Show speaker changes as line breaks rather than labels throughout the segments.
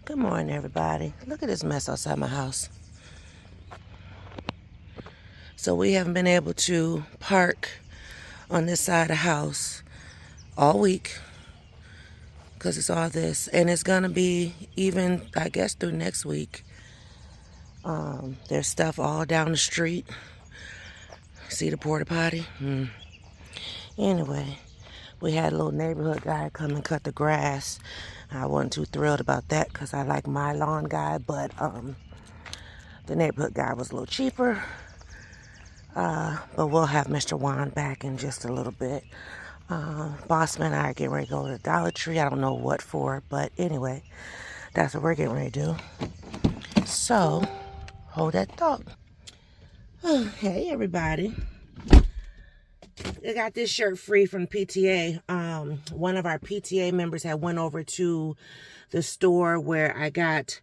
Good morning, everybody. Look at this mess outside my house. So we haven't been able to park on this side of the house all week because it's all this. And it's going to be even, I guess, through next week. There's stuff all down the street. See the porta potty? Anyway, we had a little neighborhood guy come and cut the grass. I wasn't too thrilled about that because I like my lawn guy, but the neighborhood guy was a little cheaper. But we'll have Mr. Juan back in just a little bit. Bossman and I are getting ready to go to the Dollar Tree. I don't know what for, but anyway, that's what we're getting ready to do. So, hold that thought. Hey, everybody. I got this shirt free from PTA. One of our PTA members had went over to the store where I got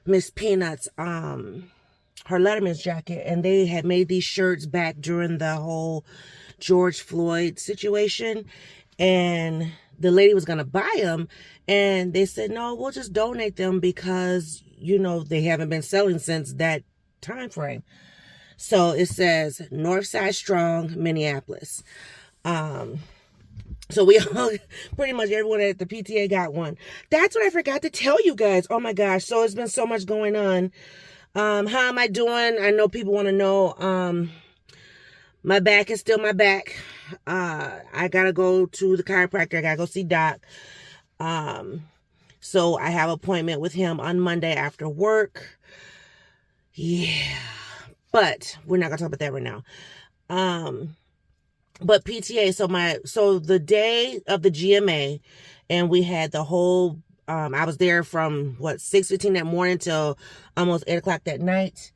Miss Peanut's her Letterman's jacket, and they had made these shirts back during the whole George Floyd situation, and the lady was gonna buy them, and they said, no, we'll just donate them because, you know, they haven't been selling since that time frame. So it says Northside Strong, Minneapolis. So we all, pretty much everyone at the PTA got one. That's what I forgot to tell you guys. Oh my gosh. So it's been so much going on. How am I doing? I know people want to know. My back is still my back. I gotta go to the chiropractor. I gotta go see Doc. So I have an appointment with him on Monday after work. Yeah. But we're not gonna talk about that right now. But PTA, so the day of the GMA, and we had the whole, I was there from 6:15 that morning till almost 8 o'clock that night.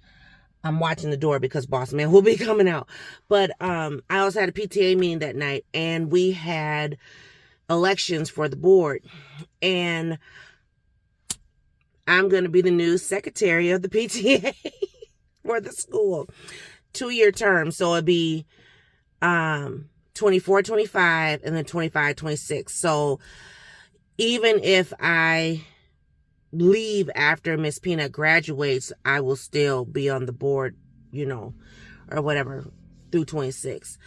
I'm watching the door because boss man will be coming out. But I also had a PTA meeting that night, and we had elections for the board. And I'm going to be the new secretary of the PTA for the school. 2-year term. So it'd be 24, 25, and then 25, 26. So even if I leave after Miss Peanut graduates, I will still be on the board, you know, or whatever, through 26.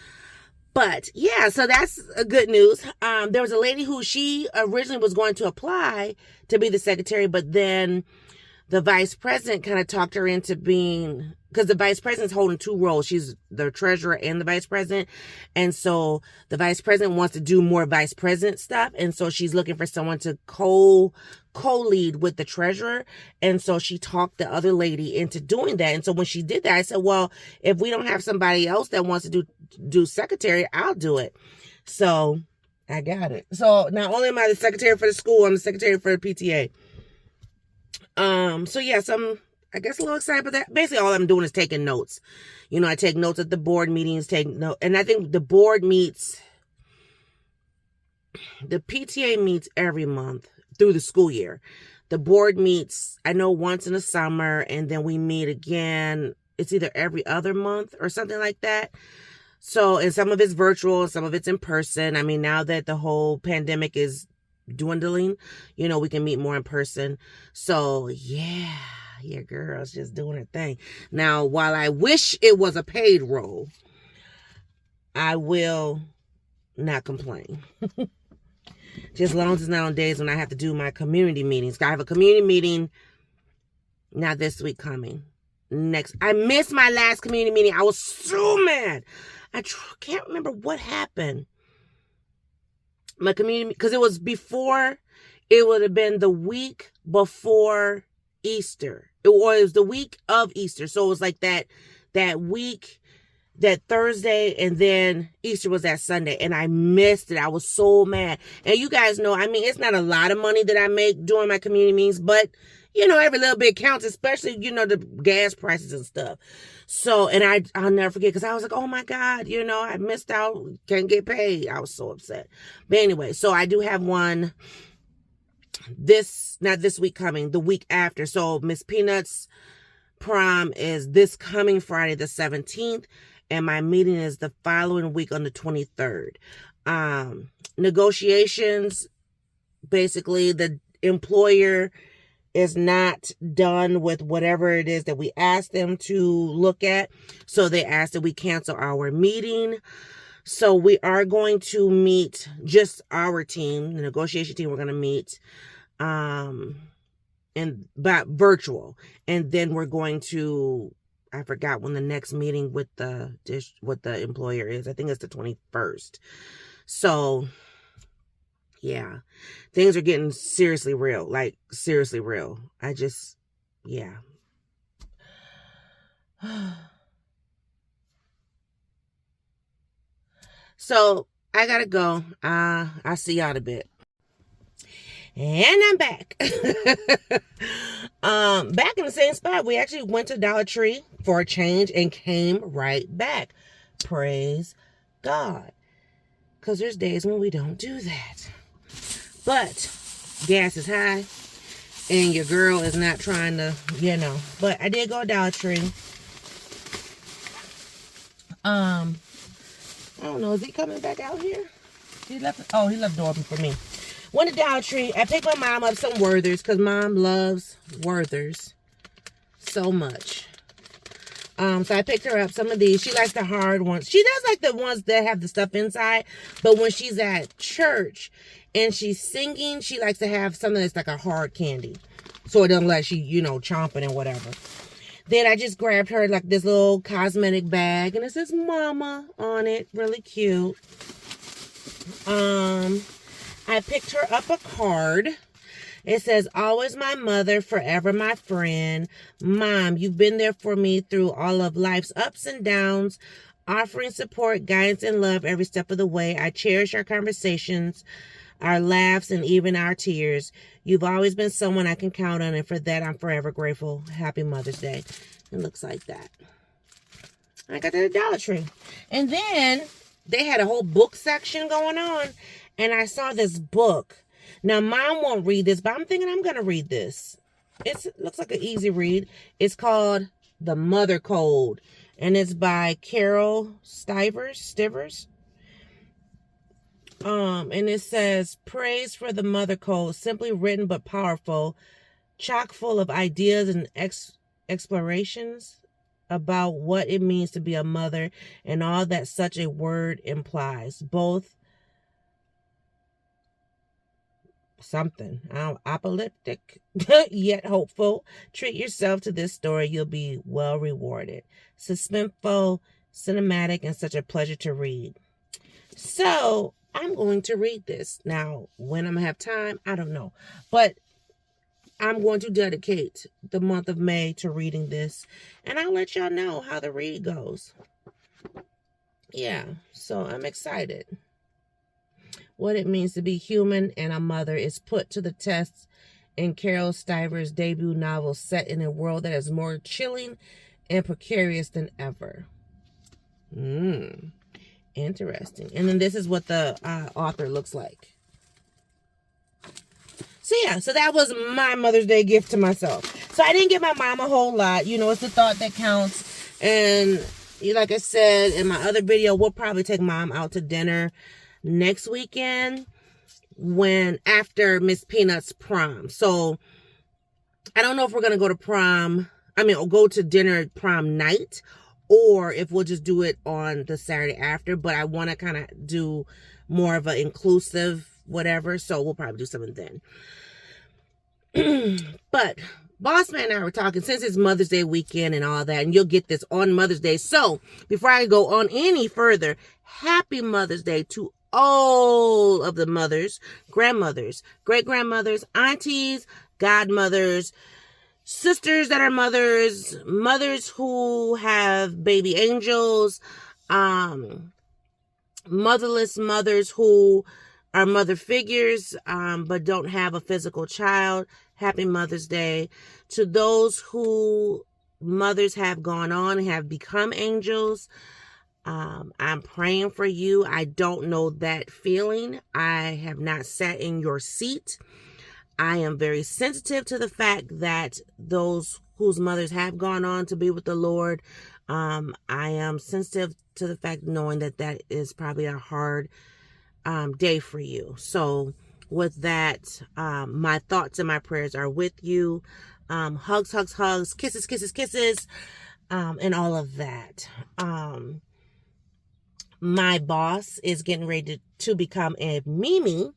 But yeah, so that's a good news. There was a lady who she originally was going to apply to be the secretary, but then the vice president kind of talked her into being, because the vice president's holding two roles. She's the treasurer and the vice president. And so the vice president wants to do more vice president stuff. And so she's looking for someone to co-lead with the treasurer. And so she talked the other lady into doing that. And so when she did that, I said, well, if we don't have somebody else that wants to do secretary, I'll do it. So I got it. So not only am I the secretary for the school, I'm the secretary for the PTA. So yes, I'm, I guess, a little excited about that. Basically, all I'm doing is taking notes. You know, I take notes at the board meetings, and I think the board meets, the PTA meets every month through the school year. The board meets, I know, once in the summer, and then we meet again. It's either every other month or something like that. So, and some of it's virtual, some of it's in person. I mean, now that the whole pandemic is dwindling, you know, we can meet more in person. So yeah, your girl's just doing her thing. Now, while I wish it was a paid role, I will not complain. Just as long as it's not on days when I have to do my community meetings. I have a community meeting not this week coming. Next, I missed my last community meeting. I was so mad. I can't remember what happened. My community, because it was before, it would have been the week before Easter. It was the week of Easter. So it was like that week, that Thursday, and then Easter was that Sunday. And I missed it. I was so mad. And you guys know, I mean, it's not a lot of money that I make doing my community meetings, but you know, every little bit counts, especially, you know, the gas prices and stuff. So, and I'll never forget, because I was like, oh my God, you know, I missed out, can't get paid. I was so upset. But anyway, so I do have one not this week coming, the week after. So Miss Peanut's prom is this coming Friday, the 17th. And my meeting is the following week on the 23rd. Negotiations, basically the employer is not done with whatever it is that we asked them to look at. So they asked that we cancel our meeting. So we are going to meet, just our team, the negotiation team, we're going to meet by virtual. And then we're going to, I forgot when the next meeting with the employer is. I think it's the 21st. So yeah, things are getting seriously real, like seriously real. Yeah. So I gotta go. I'll see y'all in a bit. And I'm back. Back in the same spot. We actually went to Dollar Tree for a change and came right back. Praise God. Because there's days when we don't do that. But gas is high. And your girl is not trying to, But I did go to Dollar Tree. I don't know. Is he coming back out here? He left the door open for me. Went to Dollar Tree. I picked my mom up some Werthers because mom loves Werthers so much. So I picked her up some of these. She likes the hard ones. She does like the ones that have the stuff inside. But when she's at church and she's singing, she likes to have something that's like a hard candy. So it doesn't let she, chomping and whatever. Then I just grabbed her like this little cosmetic bag. And it says Mama on it. Really cute. I picked her up a card. It says, always my mother, forever my friend. Mom, you've been there for me through all of life's ups and downs, offering support, guidance, and love every step of the way. I cherish our conversations, our laughs, and even our tears. You've always been someone I can count on, and for that, I'm forever grateful. Happy Mother's Day. It looks like that. I got that at Dollar Tree. And then they had a whole book section going on, and I saw this book. Now, Mom won't read this, but I'm thinking I'm going to read this. It looks like an easy read. It's called The Mother Code, and it's by Carol Stivers. And it says, praise for the Mother Code, simply written but powerful, chock full of ideas and explorations about what it means to be a mother and all that such a word implies. Both something apocalyptic yet hopeful. Treat yourself to this story. You'll be well rewarded. Suspenseful, cinematic, and such a pleasure to read. So I'm going to read this. Now, when I'm going to have time, I don't know. But I'm going to dedicate the month of May to reading this. And I'll let y'all know how the read goes. Yeah, so I'm excited. What it means to be human and a mother is put to the test in Carol Stivers' debut novel set in a world that is more chilling and precarious than ever. Interesting. And then this is what the author looks like. So yeah, so that was my Mother's Day gift to myself. So I didn't give my mom a whole lot. It's the thought that counts. And like I said in my other video, we'll probably take mom out to dinner next weekend after Miss Peanut's prom. So I don't know if we're going to go to prom. Go to dinner prom night, or if we'll just do it on the Saturday after. But I want to kind of do more of an inclusive whatever. So we'll probably do something then. But Boss Man and I were talking since it's Mother's Day weekend and all that, and you'll get this on Mother's Day. So before I go on any further, happy Mother's Day to all of the mothers, grandmothers, great-grandmothers, aunties, godmothers, sisters that are mothers, mothers who have baby angels, motherless mothers who are mother figures but don't have a physical child. Happy Mother's Day. To those who mothers have gone on and have become angels, I'm praying for you. I don't know that feeling. I have not sat in your seat. I am very sensitive to the fact that those whose mothers have gone on to be with the Lord, I am sensitive to the fact knowing that is probably a hard day for you. So with that, my thoughts and my prayers are with you. Hugs, hugs, hugs, kisses, kisses, kisses, and all of that. My boss is getting ready to become a Mimi.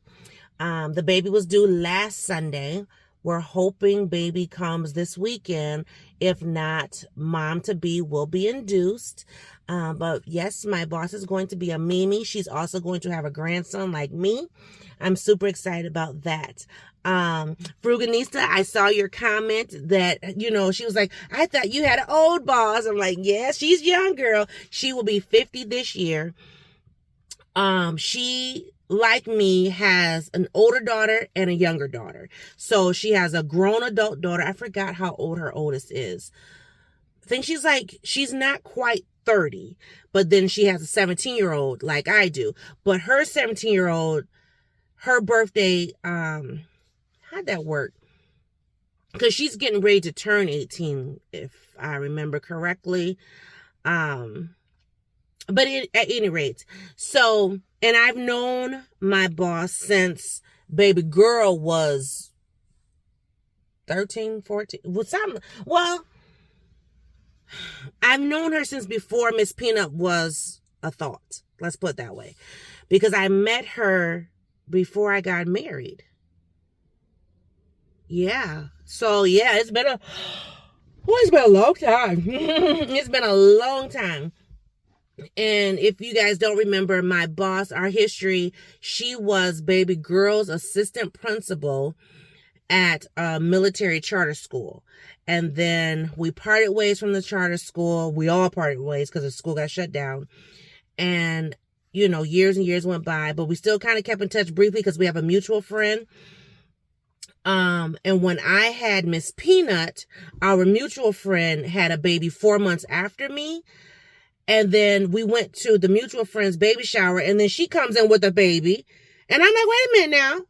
The baby was due last Sunday. We're hoping baby comes this weekend. If not, mom-to-be will be induced. But yes, my boss is going to be a Mimi. She's also going to have a grandson like me. I'm super excited about that. Fruganista, I saw your comment that, she was like, I thought you had an old boss. I'm like, yeah, she's young, girl. She will be 50 this year. She, like me, has an older daughter and a younger daughter. So she has a grown adult daughter. I forgot how old her oldest is. I think she's not quite 30, but then she has a 17-year-old like I do. But her 17-year-old, her birthday, how'd that work? Because she's getting ready to turn 18, if I remember correctly. But at any rate, so, and I've known my boss since baby girl was 13, 14. Well, I've known her since before Miss Peanut was a thought. Let's put it that way. Because I met her before I got married. Yeah. So, yeah, it's been a long time. It's been a long time. And if you guys don't remember, my boss, our history, she was baby girl's assistant principal at a military charter school. And then we parted ways from the charter school. We all parted ways because the school got shut down. And, years and years went by, but we still kind of kept in touch briefly because we have a mutual friend. And when I had Miss Peanut, our mutual friend had a baby 4 months after me. And then we went to the mutual friend's baby shower, and then she comes in with a baby. And I'm like, wait a minute now.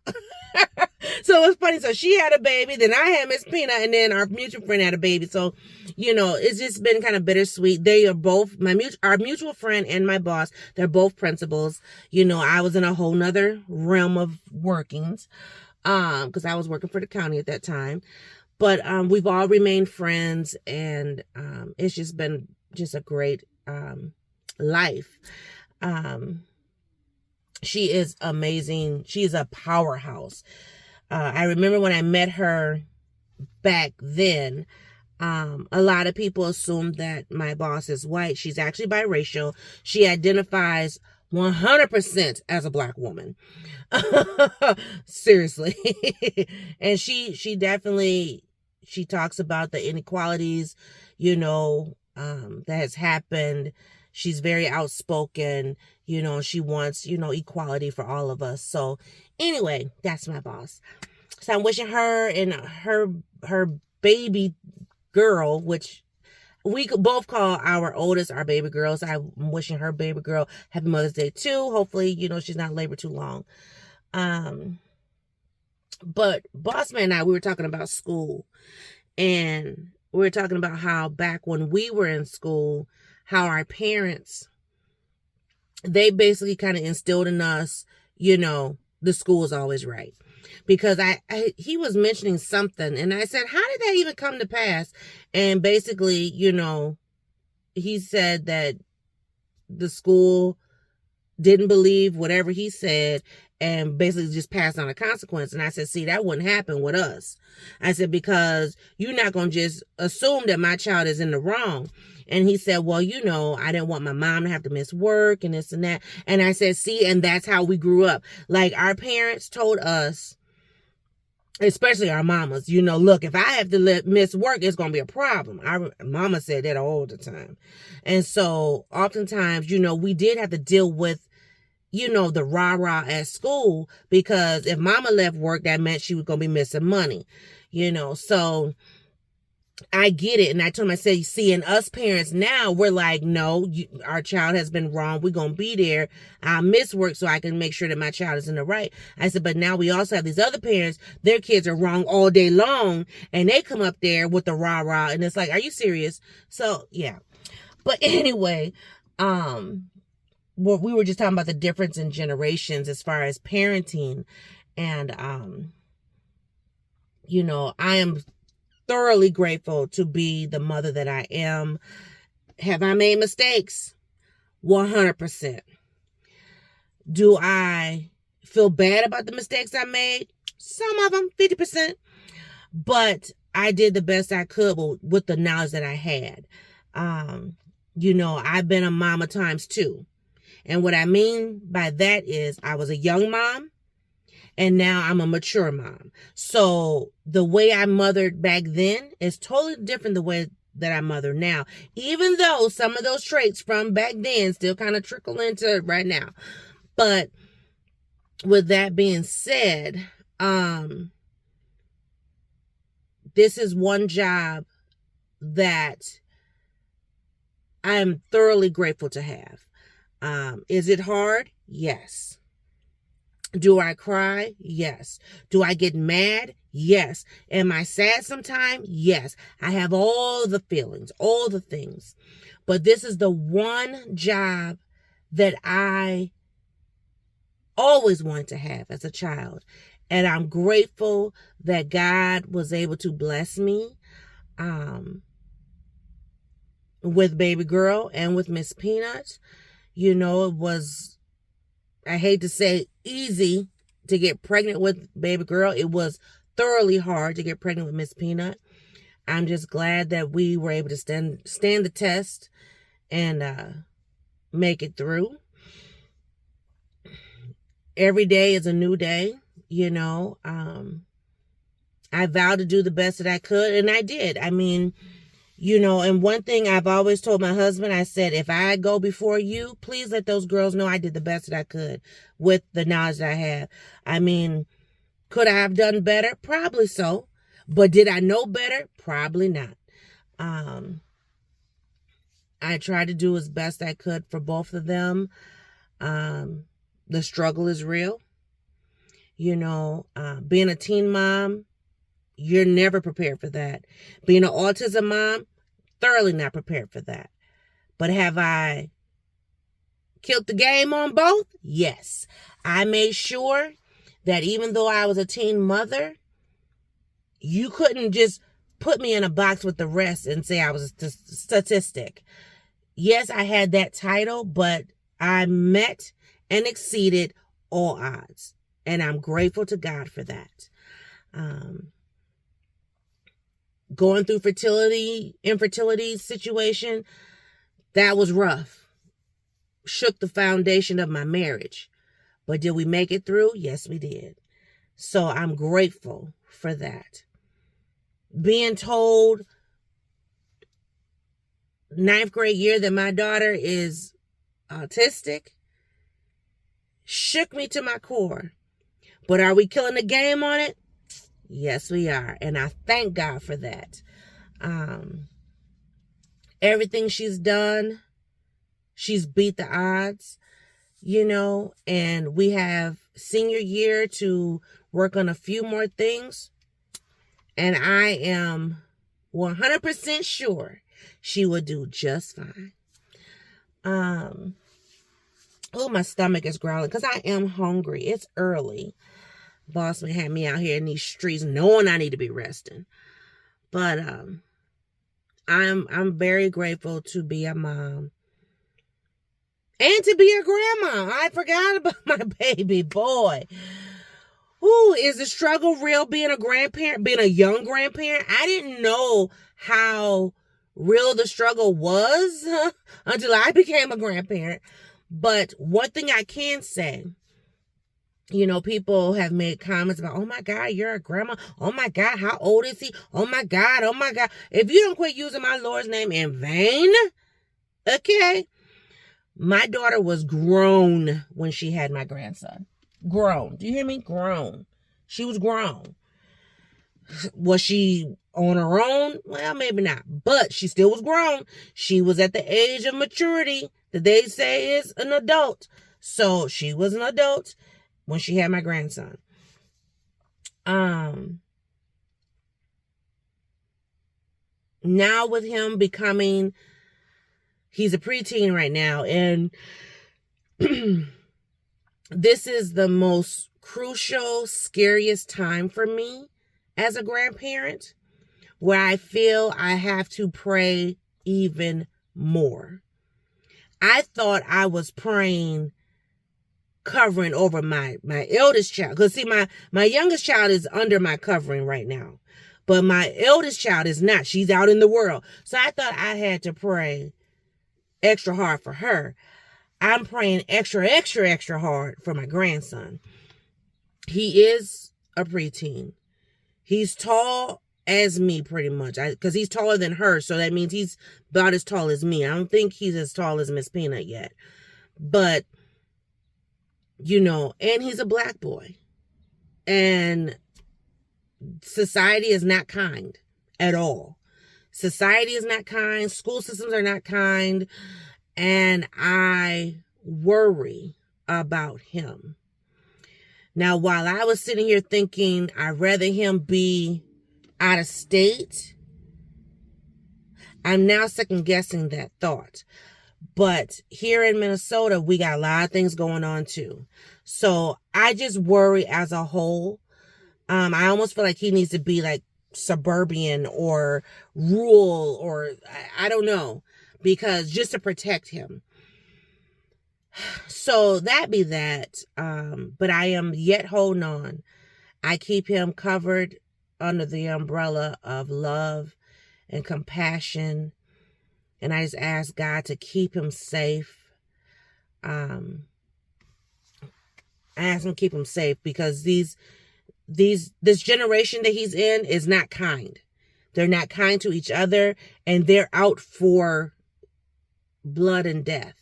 So it's funny. So she had a baby, then I had Miss Peanut, and then our mutual friend had a baby. So, it's just been kind of bittersweet. They are both, our mutual friend and my boss, they're both principals. I was in a whole nother realm of workings, because I was working for the county at that time. But we've all remained friends, and it's just been just a great life. She is amazing. She's a powerhouse. I remember when I met her back then, a lot of people assumed that my boss is white. She's actually biracial. She identifies 100% as a Black woman. Seriously. And she definitely, she talks about the inequalities, that has happened. She's very outspoken, she wants, equality for all of us. So anyway, that's my boss. So I'm wishing her and her baby girl, which we both call our oldest our baby girl. So I'm wishing her baby girl happy Mother's Day too. Hopefully, she's not in labor too long. But boss man and I, we were talking about school, and we were talking about how back when we were in school, how our parents, they basically kind of instilled in us, the school is always right. Because he was mentioning something, and I said, how did that even come to pass? And basically, he said that the school didn't believe whatever he said and basically just passed on a consequence. And I said, see, that wouldn't happen with us. I said, because you're not going to just assume that my child is in the wrong. And he said, well, I didn't want my mom to have to miss work and this and that. And I said, see, and that's how we grew up. Like, our parents told us, especially our mamas, look, if I have to miss work, it's going to be a problem. Our mama said that all the time. And so oftentimes, we did have to deal with, the rah-rah at school, because if mama left work, that meant she was going to be missing money, so I get it. And I told him, I said, see, and us parents now, we're like, no, our child has been wrong. We're going to be there. I'll miss work so I can make sure that my child is in the right. I said, but now we also have these other parents, their kids are wrong all day long, and they come up there with the rah-rah, and it's like, are you serious? So, yeah. But anyway, we were just talking about the difference in generations as far as parenting. And, I am thoroughly grateful to be the mother that I am. Have I made mistakes? 100%. Do I feel bad about the mistakes I made? Some of them, 50%. But I did the best I could with the knowledge that I had. I've been a mama times two. And what I mean by that is I was a young mom and now I'm a mature mom. So the way I mothered back then is totally different the way that I mother now. Even though some of those traits from back then still kind of trickle into right now. But with that being said, this is one job that I am thoroughly grateful to have. Is it hard? Yes. Do I cry? Yes. Do I get mad? Yes. Am I sad sometimes? Yes. I have all the feelings, all the things. But this is the one job that I always wanted to have as a child. And I'm grateful that God was able to bless me with baby girl and with Miss Peanut. It was, I hate to say, easy to get pregnant with baby girl. It was thoroughly hard to get pregnant with Miss Peanut. I'm just glad that we were able to stand the test and make it through. Every day is a new day, I vowed to do the best that I could, and I did. And one thing I've always told my husband, I said, if I go before you, please let those girls know I did the best that I could with the knowledge that I have. Could I have done better? Probably so. But did I know better? Probably not. I tried to do as best I could for both of them. The struggle is real. Being a teen mom, you're never prepared for that. Being an autism mom, thoroughly not prepared for that. But have I killed the game on both? Yes. I made sure that even though I was a teen mother, you couldn't just put me in a box with the rest and say I was a statistic. Yes, I had that title, but I met and exceeded all odds. And I'm grateful to God for that. Going through infertility situation, that was rough. Shook the foundation of my marriage. But did we make it through? Yes, we did. So I'm grateful for that. Being told 9th grade year that my daughter is autistic shook me to my core. But are we killing the game on it? Yes, we are. And I thank God for that. Everything she's done, she's beat the odds, and we have senior year to work on a few more things. And I am 100% sure she will do just fine. Oh, my stomach is growling because I am hungry. It's early. Boss man had me out here in these streets knowing I need to be resting. But I'm very grateful to be a mom. And to be a grandma. I forgot about my baby boy. Ooh, is the struggle real being a grandparent, being a young grandparent? I didn't know how real the struggle was until I became a grandparent. But one thing I can say, people have made comments about, oh my God, you're a grandma. Oh my God, how old is he? Oh my God, oh my God. If you don't quit using my Lord's name in vain, okay? My daughter was grown when she had my grandson. Grown. Do you hear me? Grown. She was grown. Was she on her own? Well, maybe not. But she still was grown. She was at the age of maturity that they say is an adult. So she was an adult when she had my grandson. Now with him becoming, he's a preteen right now. And this is the most crucial, scariest time for me as a grandparent, where I feel I have to pray even more. I thought I was praying, covering over my eldest child. Because see, my youngest child is under my covering right now. But my eldest child is not. She's out in the world. So I thought I had to pray extra hard for her. I'm praying extra hard for my grandson. He is a preteen. He's tall as me, pretty much, because he's taller than her. So that means he's about as tall as me. I don't think he's as tall as Miss Peanut yet. But, you know, and he's a black boy. And society is not kind at all. Society is not kind. School systems are not kind. And I worry about him. Now, while I was sitting here thinking I'd rather him be out of state, I'm now second guessing that thought. But here in Minnesota, we got a lot of things going on too. So I just worry as a whole. I almost feel like he needs to be like suburban or rural, or I don't know, because just to protect him. So that be that. But I am yet holding on. I keep him covered under the umbrella of love and compassion. And I just ask God to keep him safe. I ask him to keep him safe because this generation that he's in is not kind. They're not kind to each other, and they're out for blood and death.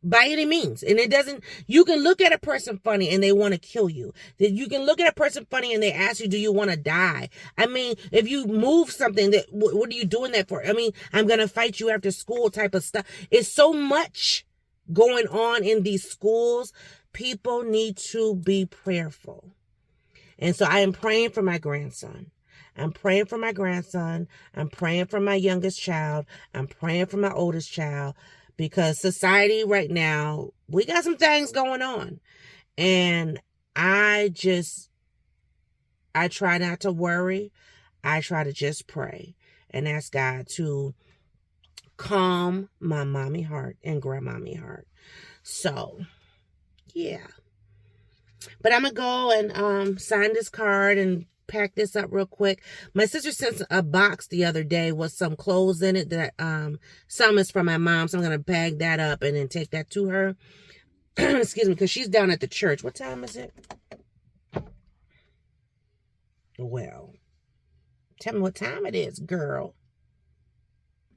By any means. And it doesn't, you can look at a person funny and they want to kill you. You can look at a person funny and they ask you, do you want to die? I mean, if you move something, what are you doing that for? I mean, I'm going to fight you after school type of stuff. It's so much going on in these schools. People need to be prayerful. And so I am praying for my grandson. I'm praying for my grandson. I'm praying for my youngest child. I'm praying for my oldest child. Because society right now, we got some things going on. And I try not to worry. I try to just pray and ask God to calm my mommy heart and grandmommy heart. So, yeah. But I'm going to go and sign this card and pack this up real quick. My sister sent a box the other day with some clothes in it that some is from my mom, so I'm gonna bag that up and then take that to her. Excuse me, because she's down at the church. What time is it? Well, tell me what time it is, girl.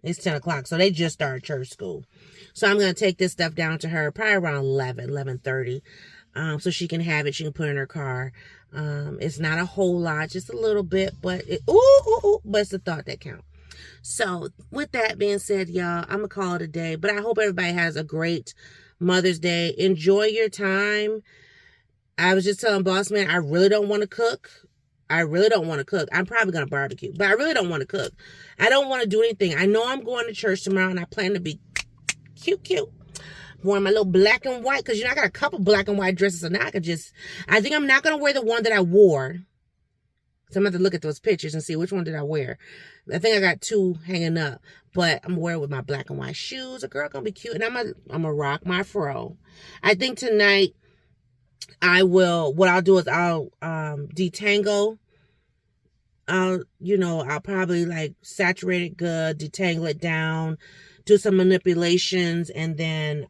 It's 10 o'clock, so they just started church school. So I'm gonna take this stuff down to her probably around 11:30. So she can have it. She can put it in her car. It's not a whole lot, just a little bit, but but it's the thought that counts. So with that being said, y'all, I'm gonna call it a day, but I hope everybody has a great Mother's Day. Enjoy your time. I was just telling Boss Man, I really don't want to cook. I'm probably gonna barbecue, but I really don't want to cook. I don't want to do anything. I know I'm going to church tomorrow and I plan to be cute. Wearing my little black and white, because, you know, I got a couple black and white dresses, so now I think I'm not going to wear the one that I wore. So I'm going to have to look at those pictures and see which one did I wear. I think I got two hanging up, but I'm going to wear it with my black and white shoes. A girl going to be cute, and I'm going to rock my fro. I think tonight what I'll do is I'll detangle. I'll probably like saturate it good, detangle it down, do some manipulations, and then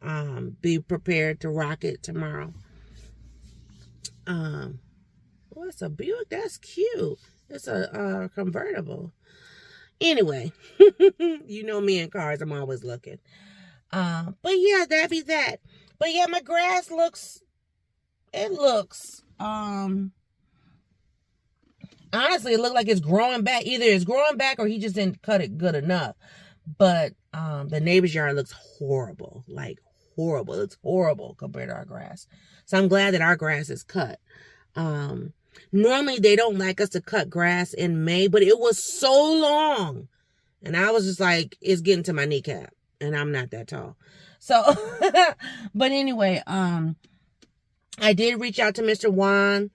be prepared to rock it tomorrow. It's a Buick. That's cute. It's a convertible. Anyway, you know me in cars. I'm always looking. But yeah, that'd be that. But yeah, my grass looks honestly, it looked like it's growing back. Either it's growing back or he just didn't cut it good enough. But the neighbor's yard looks horrible. Like horrible. It's horrible compared to our grass. So I'm glad that our grass is cut. Normally they don't like us to cut grass in May, but it was so long. And I was just like, it's getting to my kneecap. And I'm not that tall. So, but anyway, I did reach out to Mr. Juan,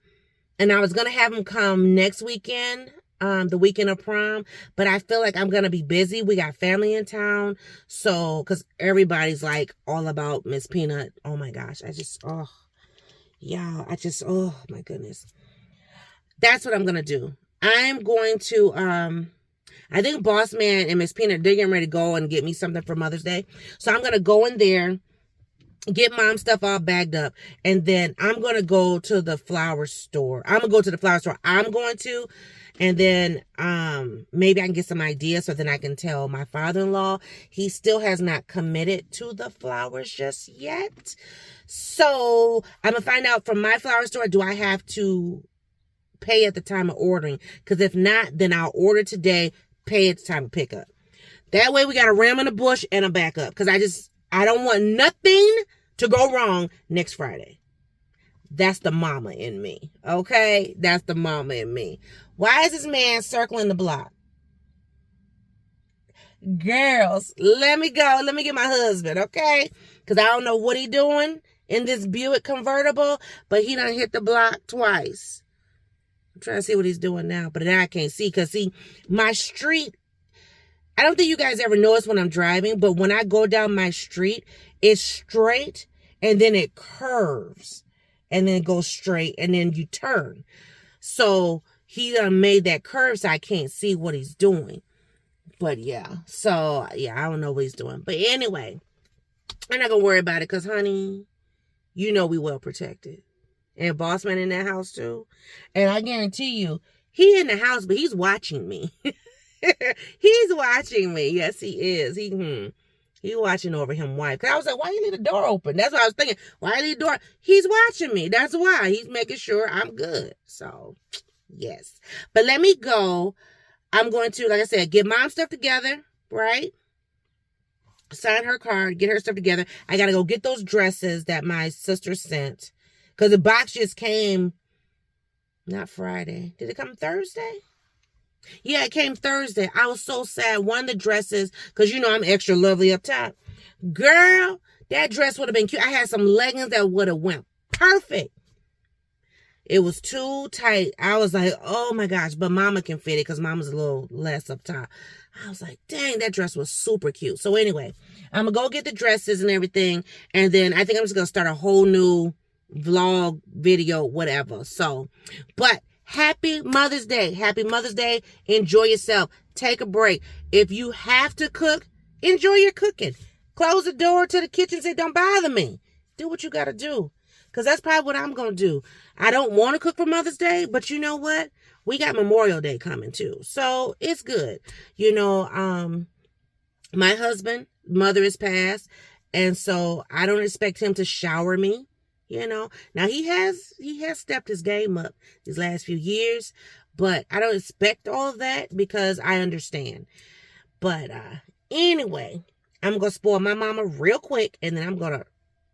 and I was going to have him come next weekend, the weekend of prom, but I feel like I'm going to be busy. We got family in town. So, because everybody's like all about Miss Peanut. Oh my gosh. Oh my goodness. That's what I'm going to do. I'm going to, I think Boss Man and Miss Peanut, they're getting ready to go and get me something for Mother's Day. So I'm going to go in there, get mom stuff all bagged up, and then I'm going to go to the flower store. And then maybe I can get some ideas so then I can tell my father-in-law. He still has not committed to the flowers just yet. So I'm going to find out from my flower store, do I have to pay at the time of ordering? Because if not, then I'll order today, pay at the time of pickup. That way we got a ram in the bush and a backup. Because I don't want nothing to go wrong next Friday. That's the mama in me. Okay? That's the mama in me. Why is this man circling the block? Girls, let me go. Let me get my husband, okay? Because I don't know what he doing in this Buick convertible, but he done hit the block twice. I'm trying to see what he's doing now, but I can't see. Because, see, my street, I don't think you guys ever notice when I'm driving, but when I go down my street, it's straight, and then it curves, and then it goes straight, and then you turn. So he done made that curve so I can't see what he's doing. But yeah, so yeah, I don't know what he's doing. But anyway, I'm not going to worry about it because, honey, you know we well protected. And Boss Man in that house too. And I guarantee you, he in the house, but he's watching me. He's watching me. Yes, he is. He watching over him wife. Because I was like, why you leave the door open? That's what I was thinking. Why you leave the door? He's watching me. That's why. He's making sure I'm good. So, yes. But let me go. I'm going to, like I said, get mom stuff together, right? Sign her card, get her stuff together. I got to go get those dresses that my sister sent. Because the box just came, not Friday. Did it come Thursday? Yeah, it came Thursday. I was so sad. One of the dresses, because you know I'm extra lovely up top. Girl, that dress would have been cute. I had some leggings that would have went perfect. It was too tight. I was like, oh my gosh, but mama can fit it because mama's a little less up top. I was like, dang, that dress was super cute. So anyway, I'm going to go get the dresses and everything. And then I think I'm just going to start a whole new vlog, video, whatever. So, but happy Mother's Day. Happy Mother's Day. Enjoy yourself. Take a break. If you have to cook, enjoy your cooking. Close the door to the kitchen and say, don't bother me. Do what you got to do. Because that's probably what I'm going to do. I don't want to cook for Mother's Day, but you know what? We got Memorial Day coming too. So it's good. You know, my husband, mother is passed. And so I don't expect him to shower me. You know, now he has stepped his game up these last few years, but I don't expect all of that because I understand. But anyway, I'm going to spoil my mama real quick and then I'm going to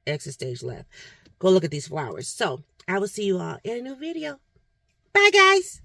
exit stage left. Go look at these flowers. So I will see you all in a new video. Bye, guys.